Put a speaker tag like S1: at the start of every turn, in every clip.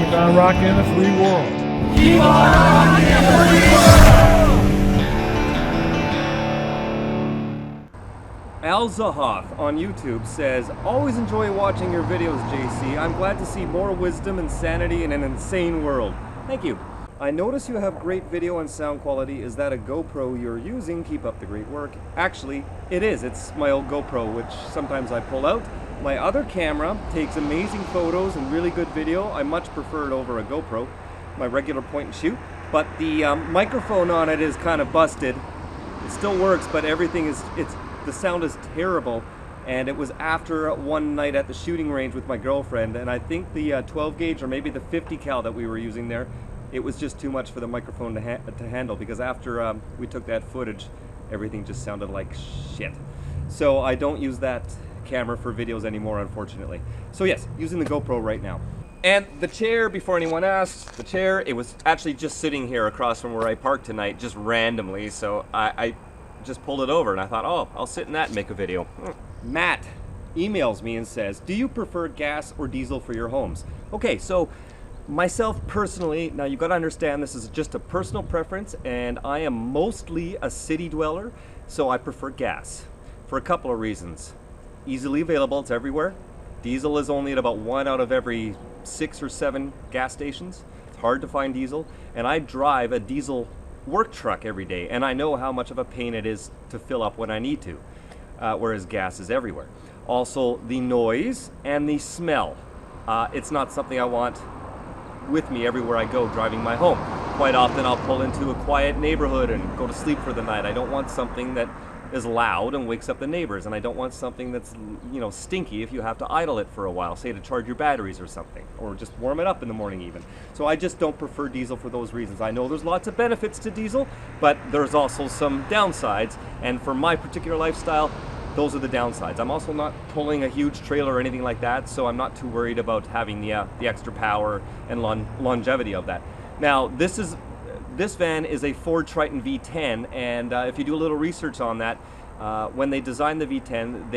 S1: Keep on rocking the free world.
S2: Keep on rocking the free world!
S3: Al Zahoff on YouTube says, always enjoy watching your videos, JC. I'm glad to see more wisdom and sanity in an insane world. Thank you. I notice you have great video and sound quality. Is that a GoPro you're using? Keep up the great work. Actually, it is. It's my old GoPro, which sometimes I pull out. My other camera takes amazing photos and really good video. I much prefer it over a GoPro, my regular point and shoot. But the microphone on it is kind of busted. It still works, but everything is, the sound is terrible. And it was after one night at the shooting range with my girlfriend, and I think the 12 gauge or maybe the 50 cal that we were using there, it was just too much for the microphone to handle, because after we took that footage, everything just sounded like shit. So I don't use that camera for videos anymore, unfortunately. So yes, using the GoPro right now. And the chair, before anyone asks, the chair, it was actually just sitting here across from where I parked tonight, just randomly, so I just pulled it over and I thought, oh, I'll sit in that and make a video. Matt emails me and says, do you prefer gas or diesel for your homes? Okay, so myself personally, now you've got to understand this is just a personal preference, and I am mostly a city dweller, so I prefer gas for a couple of reasons. Easily available, it's everywhere. Diesel is only at about 1 out of every 6 or 7 gas stations. It's hard to find diesel, and I drive a diesel work truck every day, and I know how much of a pain it is to fill up when I need to, whereas gas is everywhere. Also, the noise and the smell. It's not something I want with me everywhere I go driving my home. Quite often I'll pull into a quiet neighborhood and go to sleep for the night. I don't want something that is loud and wakes up the neighbors, and I don't want something that's, you know, stinky if you have to idle it for a while, say to charge your batteries or something, or just warm it up in the morning even. So I just don't prefer diesel for those reasons. I know there's lots of benefits to diesel, but there's also some downsides, and for my particular lifestyle, those are the downsides. I'm also not pulling a huge trailer or anything like that, so I'm not too worried about having the extra power and longevity of that. Now, this van is a Ford Triton V10, and if you do a little research on that, when they designed the V10,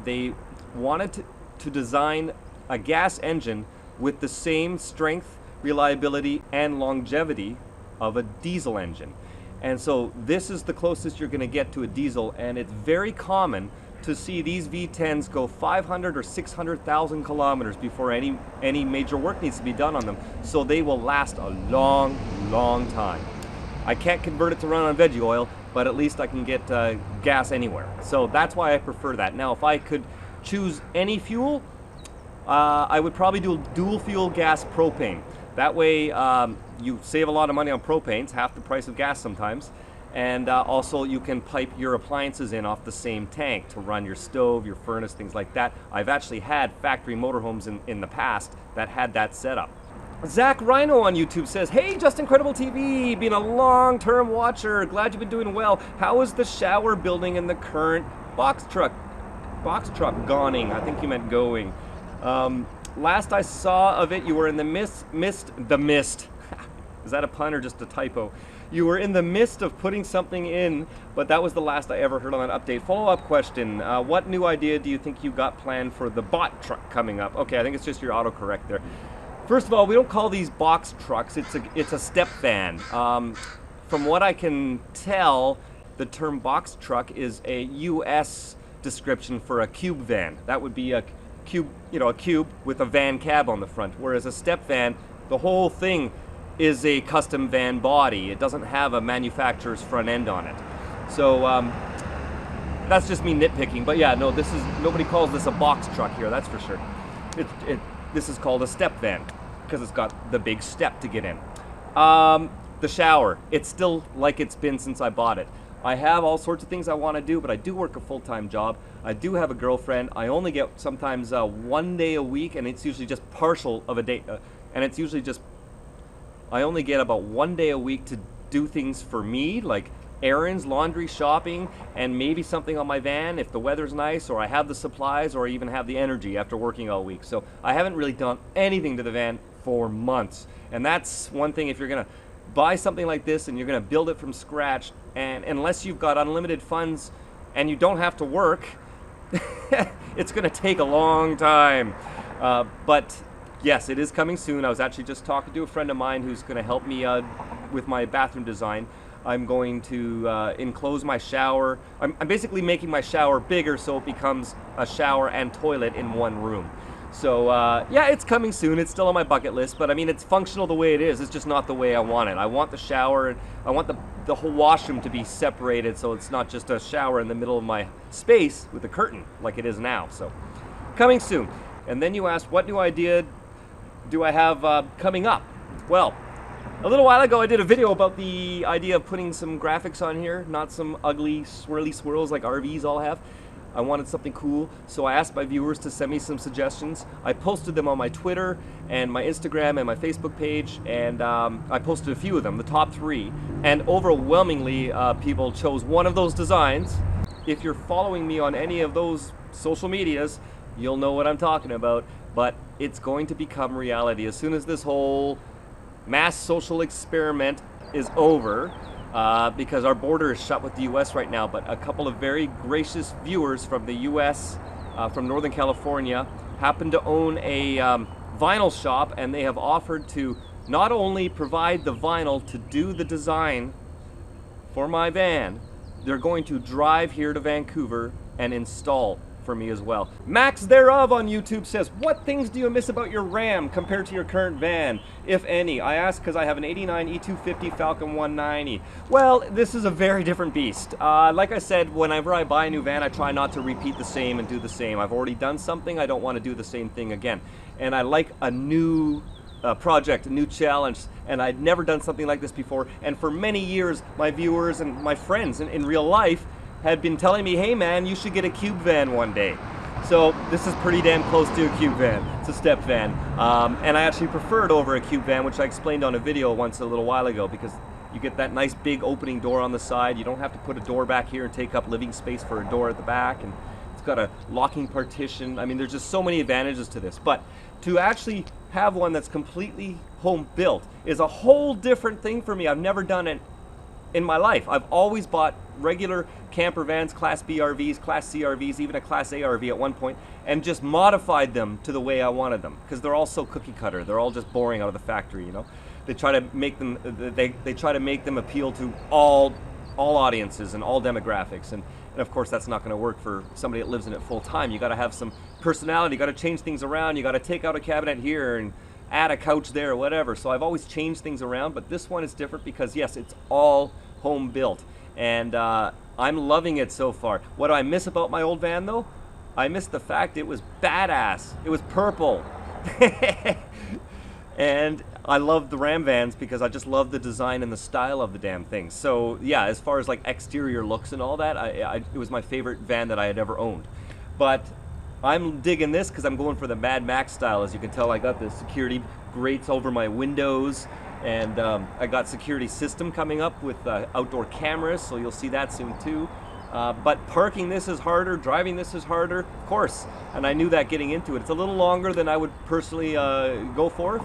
S3: they wanted to design a gas engine with the same strength, reliability, and longevity of a diesel engine. And so this is the closest you're going to get to a diesel, and it's very common to see these V10s go 500 or 600,000 kilometers before any major work needs to be done on them. So they will last a long, long time. I can't convert it to run on veggie oil, but at least I can get gas anywhere. So that's why I prefer that. Now, if I could choose any fuel, I would probably do dual fuel gas propane. That way you save a lot of money on propane. It's half the price of gas sometimes. And also you can pipe your appliances in off the same tank to run your stove, your furnace, things like that. I've actually had factory motorhomes in the past that had that setup. Zach Rhino on YouTube says, hey, Just Incredible TV, been a long-term watcher. Glad you've been doing well. How is the shower building in the current box truck goning? I think you meant going. Last I saw of it, you were in the mist. Is that a pun or just a typo? You were in the midst of putting something in, but that was the last I ever heard on that update. Follow-up question, what new idea do you think you got planned for the bot truck coming up? Okay, I think it's just your autocorrect there. First of all, we don't call these box trucks, it's a step van. From what I can tell, the term box truck is a US description for a cube van. That would be a cube, a cube with a van cab on the front, whereas a step van, the whole thing is a custom van body. It doesn't have a manufacturer's front end on it. So that's just me nitpicking, but yeah, no, nobody calls this a box truck here, that's for sure. This is called a step van because it's got the big step to get in. The shower, it's still like it's been since I bought it. I have all sorts of things I want to do, but I do work a full-time job. I do have a girlfriend. I only get sometimes 1 day a week, and it's usually just partial of a day, and it's usually just I only get about 1 day a week to do things for me, like errands, laundry, shopping, and maybe something on my van if the weather's nice, or I have the supplies, or I even have the energy after working all week. So I haven't really done anything to the van for months. And that's one thing, if you're gonna buy something like this and you're gonna build it from scratch, and unless you've got unlimited funds and you don't have to work, it's gonna take a long time. But Yes, it is coming soon. I was actually just talking to a friend of mine who's going to help me with my bathroom design. I'm going to enclose my shower. I'm basically making my shower bigger so it becomes a shower and toilet in one room. So yeah, it's coming soon. It's still on my bucket list, but I mean, it's functional the way it is. It's just not the way I want it. I want the shower, and I want the whole washroom to be separated so it's not just a shower in the middle of my space with a curtain like it is now. So coming soon. And then you asked, what new idea do I have coming up? Well, a little while ago I did a video about the idea of putting some graphics on here, not some ugly swirly swirls like RVs all have. I wanted something cool, so I asked my viewers to send me some suggestions. I posted them on my Twitter and my Instagram and my Facebook page, and I posted a few of them, the top 3, and overwhelmingly people chose one of those designs. If you're following me on any of those social medias, you'll know what I'm talking about, but it's going to become reality as soon as this whole mass social experiment is over, because our border is shut with the US right now. But a couple of very gracious viewers from the US, from Northern California, happen to own a vinyl shop, and they have offered to not only provide the vinyl to do the design for my van, they're going to drive here to Vancouver and install for me as well. Max Thereof on YouTube says, what things do you miss about your Ram compared to your current van, if any? I ask because I have an 89 E250 Falcon 190. Well, this is a very different beast. Like I said, whenever I buy a new van, I try not to repeat the same and do the same. I've already done something, I don't want to do the same thing again. And I like a new project, a new challenge, and I'd never done something like this before. And for many years, my viewers and my friends in real life had been telling me, hey man, you should get a cube van one day. So this is pretty damn close to a cube van. It's a step van. And I actually prefer it over a cube van, which I explained on a video once a little while ago, because you get that nice big opening door on the side. You don't have to put a door back here and take up living space for a door at the back. And it's got a locking partition. I mean, there's just so many advantages to this. But to actually have one that's completely home built is a whole different thing for me. I've never done it in my life. I've always bought regular camper vans, Class B RVs, Class C RVs, even a Class A RV at one point, and just modified them to the way I wanted them, because they're all so cookie cutter. They're all just boring out of the factory, you know. They try to make them they try to make them appeal to all audiences and all demographics, and of course that's not going to work for somebody that lives in it full time. You got to have some personality. You got to change things around. You got to take out a cabinet here and add a couch there or whatever. So I've always changed things around, but this one is different because yes, it's all home built, and I'm loving it so far. What do I miss about my old van though? I miss the fact it was badass. It was purple. And I love the Ram vans because I just love the design and the style of the damn thing. So yeah, as far as like exterior looks and all that, it was my favorite van that I had ever owned. But I'm digging this because I'm going for the Mad Max style. As you can tell, I got the security grates over my windows, and I got security system coming up with outdoor cameras, so you'll see that soon too. But parking this is harder, driving this is harder, of course, and I knew that getting into it. It's a little longer than I would personally go for.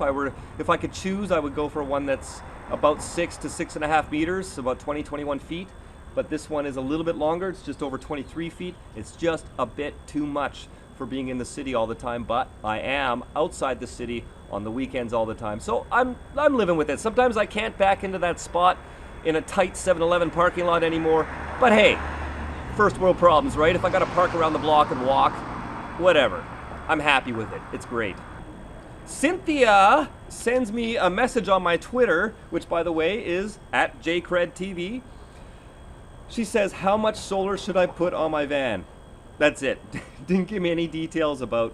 S3: If I could choose, I would go for one that's about 6 to 6.5 meters, so about 20-21 feet. But this one is a little bit longer. It's just over 23 feet. It's just a bit too much for being in the city all the time, but I am outside the city on the weekends all the time. So I'm living with it. Sometimes I can't back into that spot in a tight 7-Eleven parking lot anymore, but hey, first world problems, right? If I gotta park around the block and walk, whatever. I'm happy with it. It's great. Cynthia sends me a message on my Twitter, which by the way is @JCredTV. She says, how much solar should I put on my van? That's it. Didn't give me any details about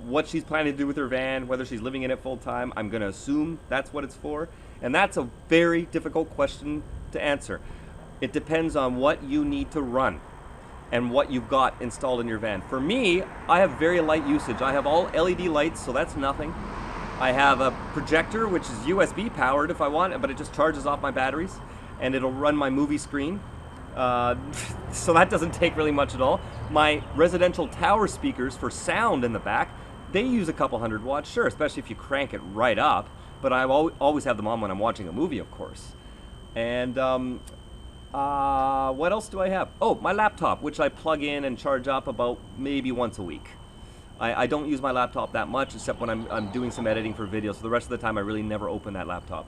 S3: what she's planning to do with her van, whether she's living in it full time. I'm gonna assume that's what it's for. And that's a very difficult question to answer. It depends on what you need to run and what you've got installed in your van. For me, I have very light usage. I have all LED lights, so that's nothing. I have a projector, which is USB powered if I want, but it just charges off my batteries, and it'll run my movie screen. So that doesn't take really much at all. My residential tower speakers for sound in the back, they use a couple hundred watts, sure, especially if you crank it right up, but I always have them on when I'm watching a movie, of course. And what else do I have? Oh, my laptop, which I plug in and charge up about maybe once a week. I don't use my laptop that much, except when I'm doing some editing for video. So the rest of the time, I really never open that laptop.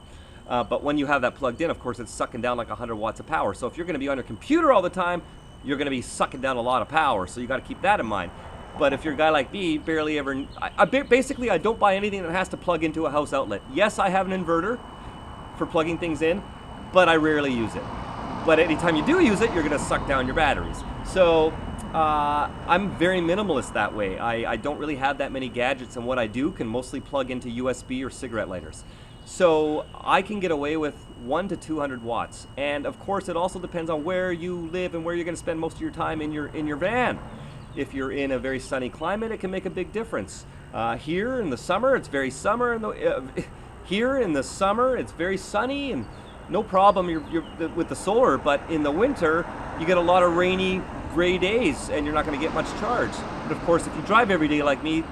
S3: But when you have that plugged in, of course, it's sucking down like 100 watts of power. So if you're going to be on your computer all the time, you're going to be sucking down a lot of power. So you got to keep that in mind. But if you're a guy like me, barely ever, basically, I don't buy anything that has to plug into a house outlet. Yes, I have an inverter for plugging things in, but I rarely use it. But anytime you do use it, you're going to suck down your batteries. So I'm very minimalist that way. I don't really have that many gadgets, and what I do can mostly plug into USB or cigarette lighters. So I can get away with 1 to 200 watts. And of course, it also depends on where you live and where you're going to spend most of your time in your van. If you're in a very sunny climate, it can make a big difference. Here in the summer, it's very summer. Here in the summer, it's very sunny and no problem you're with the solar. But in the winter, you get a lot of rainy, gray days, and you're not going to get much charge. But of course, if you drive every day like me,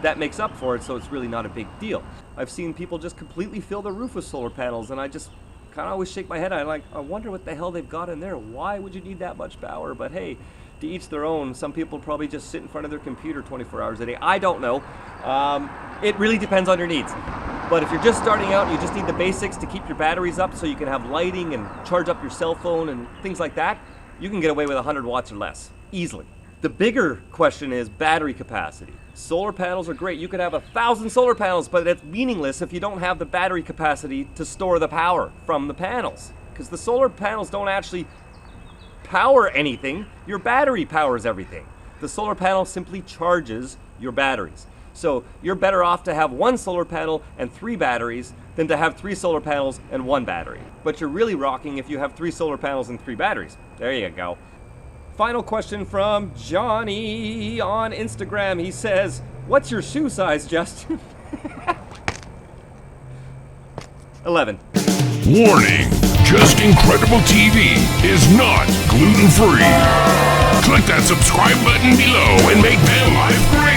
S3: that makes up for it, so it's really not a big deal. I've seen people just completely fill the roof with solar panels, and I just kind of always shake my head. I wonder what the hell they've got in there. Why would you need that much power? But hey, to each their own. Some people probably just sit in front of their computer 24 hours a day. I don't know. It really depends on your needs. But if you're just starting out and you just need the basics to keep your batteries up so you can have lighting and charge up your cell phone and things like that, you can get away with 100 watts or less, easily. The bigger question is battery capacity. Solar panels are great. You could have 1,000 solar panels, but it's meaningless if you don't have the battery capacity to store the power from the panels. Because the solar panels don't actually power anything. Your battery powers everything. The solar panel simply charges your batteries. So you're better off to have 1 solar panel and 3 batteries than to have 3 solar panels and 1 battery. But you're really rocking if you have 3 solar panels and 3 batteries. There you go. Final question from Johnny on Instagram. He says, "What's your shoe size, Justin?" 11.
S2: Warning, Just Incredible TV is not gluten-free. Click that subscribe button below and make van life great.